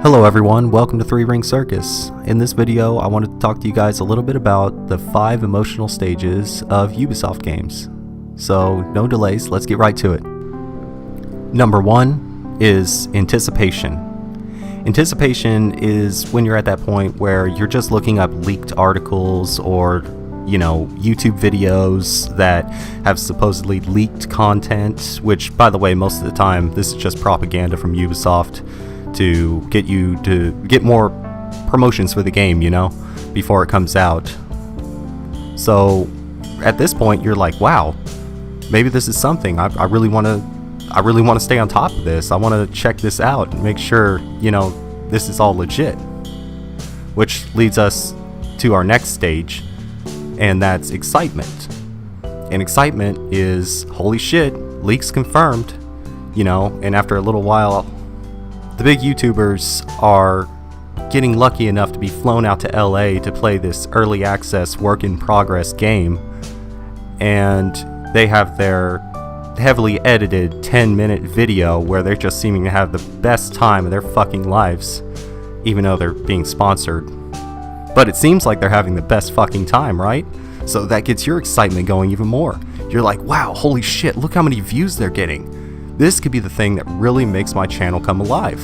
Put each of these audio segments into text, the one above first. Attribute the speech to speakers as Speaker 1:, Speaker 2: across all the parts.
Speaker 1: Hello everyone, welcome to 3 Ring Circus. In this video, I wanted to talk to you guys a little bit about the 5 emotional stages of Ubisoft games. So, no delays, let's get right to it. Number 1 is anticipation. Anticipation is when you're at that point where you're just looking up leaked articles or, YouTube videos that have supposedly leaked content, which, by the way, most of the time, this is just propaganda from Ubisoft to get you to get more promotions for the game, before it comes out. So at this point you're like, wow, maybe this is something. I really want to stay on top of this. I want to check this out and make sure, this is all legit. Which leads us to our next stage, and that's excitement. And excitement is, holy shit, leaks confirmed, and after a little while, the big YouTubers are getting lucky enough to be flown out to LA to play this early access work in progress game, and they have their heavily edited 10-minute video where they're just seeming to have the best time of their fucking lives, even though they're being sponsored. But it seems like they're having the best fucking time, right? So that gets your excitement going even more. You're like, wow, holy shit, look how many views they're getting. This could be the thing that really makes my channel come alive.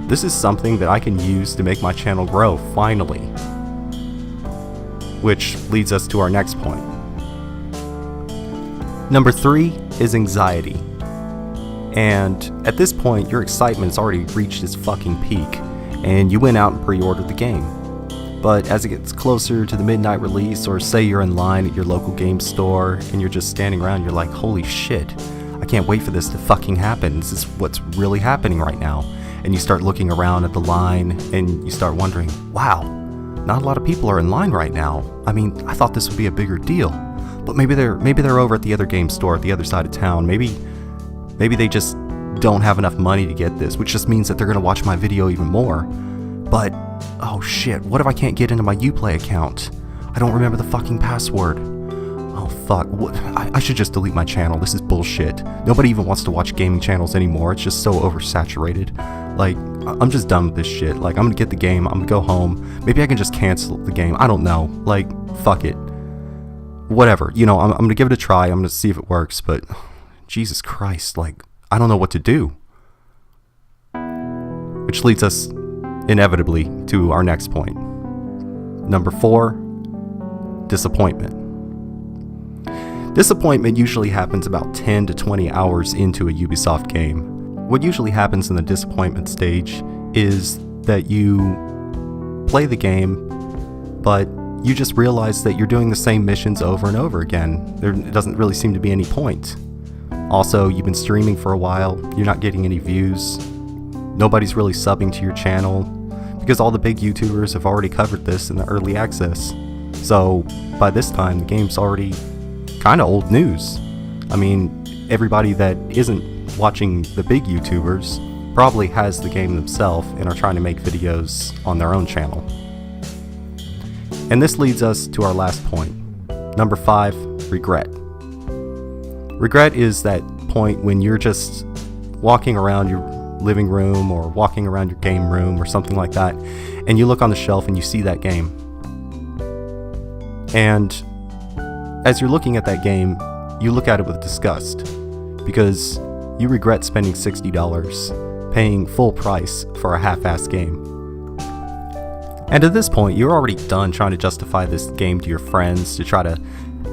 Speaker 1: This is something that I can use to make my channel grow, finally. Which leads us to our next point. Number 3 is anxiety. And at this point, your excitement's already reached its fucking peak, and you went out and pre-ordered the game. But as it gets closer to the midnight release, or say you're in line at your local game store, and you're just standing around, you're like, holy shit, I can't wait for this to fucking happen. This is what's really happening right now. And you start looking around at the line and you start wondering, wow, not a lot of people are in line right now. I mean, I thought this would be a bigger deal. But maybe they're over at the other game store at the other side of town. Maybe they just don't have enough money to get this, which just means that they're going to watch my video even more. But, oh shit, what if I can't get into my Uplay account? I don't remember the fucking password. Oh fuck, I should just delete my channel. This is bullshit. Nobody even wants to watch gaming channels anymore. It's just so oversaturated. Like, I'm just done with this shit. Like, I'm gonna get the game, I'm gonna go home. Maybe I can just cancel the game. I don't know. Like, fuck it. Whatever. I'm gonna give it a try. I'm gonna see if it works, but Jesus Christ, like, I don't know what to do. Which leads us inevitably to our next point. Number 4, disappointment. Disappointment usually happens about 10 to 20 hours into a Ubisoft game. What usually happens in the disappointment stage is that you play the game, but you just realize that you're doing the same missions over and over again. There doesn't really seem to be any point. Also, you've been streaming for a while, you're not getting any views, nobody's really subbing to your channel, because all the big YouTubers have already covered this in the early access. So, by this time, the game's already kind of old news. I mean, everybody that isn't watching the big YouTubers probably has the game themselves and are trying to make videos on their own channel. And this leads us to our last point. Number 5, regret. Regret is that point when you're just walking around your living room or walking around your game room or something like that, and you look on the shelf and you see that game. And as you're looking at that game, you look at it with disgust, because you regret spending $60, paying full price for a half-assed game. And at this point, you're already done trying to justify this game to your friends, to try to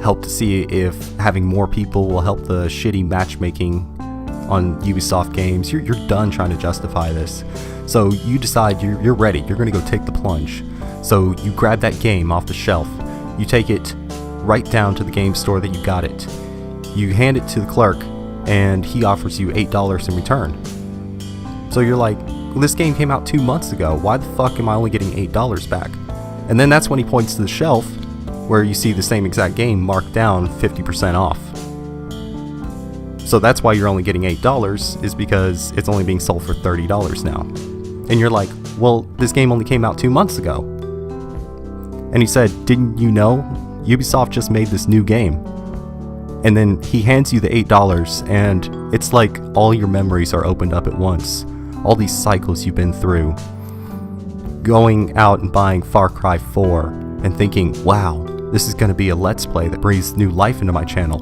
Speaker 1: help to see if having more people will help the shitty matchmaking on Ubisoft games. You're done trying to justify this. So you decide you're ready, you're going to go take the plunge. So you grab that game off the shelf, you take it right down to the game store that you got it. You hand it to the clerk, and he offers you $8 in return. So you're like, well, this game came out 2 months ago. Why the fuck am I only getting $8 back? And then that's when he points to the shelf where you see the same exact game marked down 50% off. So that's why you're only getting $8, is because it's only being sold for $30 now. And you're like, well, this game only came out 2 months ago. And he said, didn't you know? Ubisoft just made this new game. And then he hands you the $8, and it's like all your memories are opened up at once. All these cycles you've been through. going out and buying Far Cry 4 and thinking, wow, this is going to be a Let's Play that breathes new life into my channel.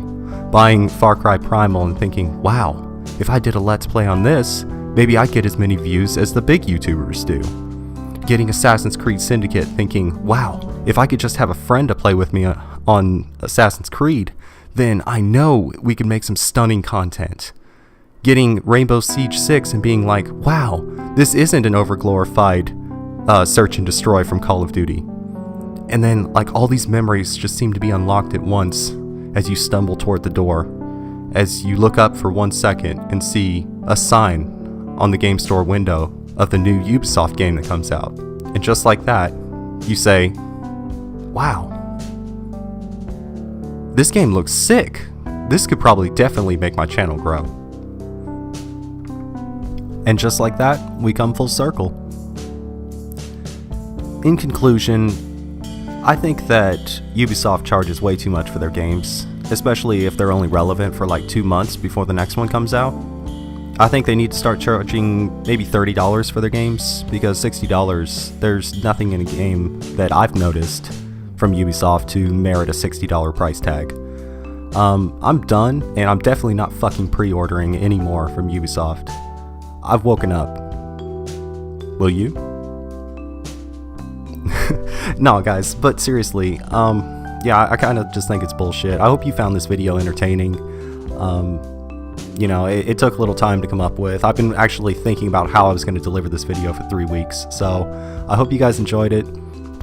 Speaker 1: Buying Far Cry Primal and thinking, wow, if I did a Let's Play on this, maybe I'd get as many views as the big YouTubers do. Getting Assassin's Creed Syndicate thinking, wow, if I could just have a friend to play with me on Assassin's Creed, then I know we could make some stunning content. Getting Rainbow Siege 6 and being like, wow, this isn't an overglorified search and destroy from Call of Duty. And then like all these memories just seem to be unlocked at once as you stumble toward the door, as you look up for 1 second and see a sign on the game store window of the new Ubisoft game that comes out. And just like that, you say, wow, this game looks sick. This could probably definitely make my channel grow. And just like that, we come full circle. In conclusion, I think that Ubisoft charges way too much for their games, especially if they're only relevant for like 2 months before the next one comes out. I think they need to start charging maybe $30 for their games, because $60, there's nothing in a game that I've noticed from Ubisoft to merit a $60 price tag. I'm done, and I'm definitely not fucking pre-ordering anymore from Ubisoft. I've woken up. Will you? No, guys, but seriously, yeah, I kind of just think it's bullshit. I hope you found this video entertaining. You know, it took a little time to come up with. I've been actually thinking about how I was going to deliver this video for 3 weeks, so I hope you guys enjoyed it,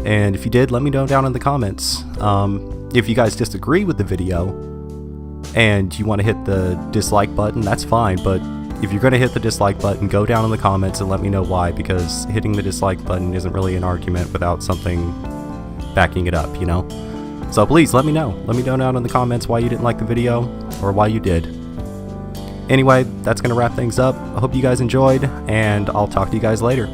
Speaker 1: and if you did, let me know down in the comments. If you guys disagree with the video and you want to hit the dislike button, that's fine, but if you're going to hit the dislike button, go down in the comments and let me know why, because hitting the dislike button isn't really an argument without something backing it up, you know? So please, let me know. Let me know down in the comments why you didn't like the video, or why you did. Anyway, that's going to wrap things up. I hope you guys enjoyed, and I'll talk to you guys later.